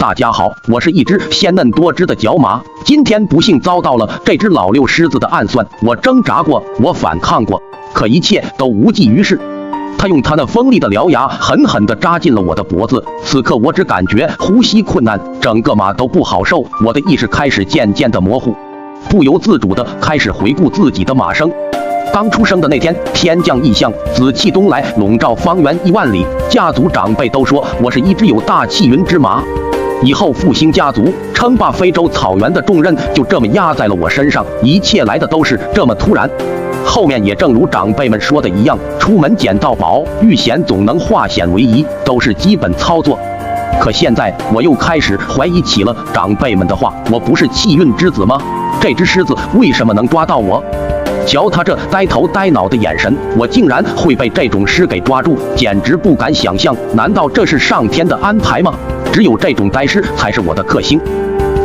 大家好，我是一只鲜嫩多汁的角马，今天不幸遭到了这只老六狮子的暗算。我挣扎过，我反抗过，可一切都无济于事。他用他那锋利的獠牙狠狠地扎进了我的脖子，此刻我只感觉呼吸困难，整个马都不好受。我的意识开始渐渐的模糊，不由自主地开始回顾自己的马生。刚出生的那天，天降异象，紫气东来，笼罩方圆1万里。家族长辈都说我是一只有大气运之马，以后复兴家族，称霸非洲草原的重任就这么压在了我身上。一切来的都是这么突然。后面也正如长辈们说的一样，出门捡到宝，遇险总能化险为夷，都是基本操作。可现在我又开始怀疑起了长辈们的话，我不是气运之子吗？这只狮子为什么能抓到我？瞧他这呆头呆脑的眼神，我竟然会被这种狮给抓住，简直不敢想象。难道这是上天的安排吗？只有这种呆狮才是我的克星。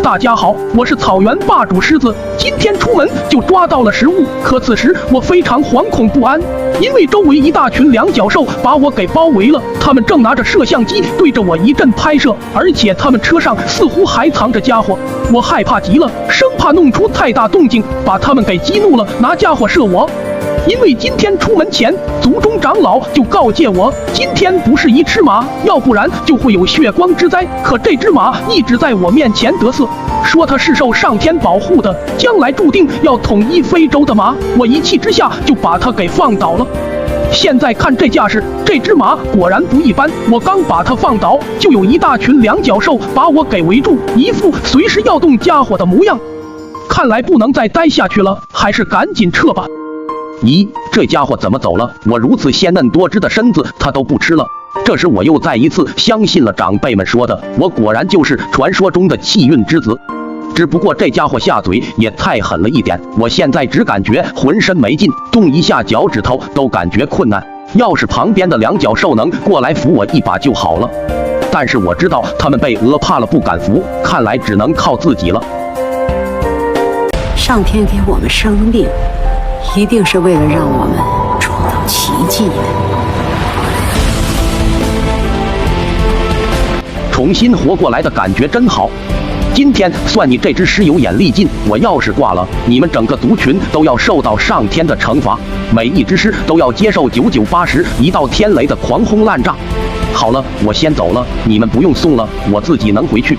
大家好，我是草原霸主狮子，今天出门就抓到了食物，可此时我非常惶恐不安，因为周围一大群两脚兽把我给包围了，他们正拿着摄像机对着我一阵拍摄，而且他们车上似乎还藏着家伙，我害怕极了，生怕弄出太大动静把他们给激怒了，拿家伙射我。因为今天出门前，族中长老就告诫我，今天不是一吃马，要不然就会有血光之灾。可这只马一直在我面前得瑟，说它是受上天保护的，将来注定要统一非洲的马。我一气之下就把它给放倒了。现在看这架势，这只马果然不一般。我刚把它放倒，就有一大群两脚兽把我给围住，一副随时要动家伙的模样。看来不能再待下去了，还是赶紧撤吧。咦，这家伙怎么走了？我如此鲜嫩多汁的身子他都不吃了。这时我又再一次相信了长辈们说的，我果然就是传说中的气运之子。只不过这家伙下嘴也太狠了一点，我现在只感觉浑身没劲，动一下脚趾头都感觉困难。要是旁边的两脚兽能过来扶我一把就好了，但是我知道他们被讹怕了不敢扶，看来只能靠自己了。上天给我们生命，一定是为了让我们创造奇迹的。重新活过来的感觉真好。今天算你这只狮有眼力劲，我要是挂了，你们整个族群都要受到上天的惩罚，每一只狮都要接受9980一道天雷的狂轰滥炸。好了，我先走了，你们不用送了，我自己能回去。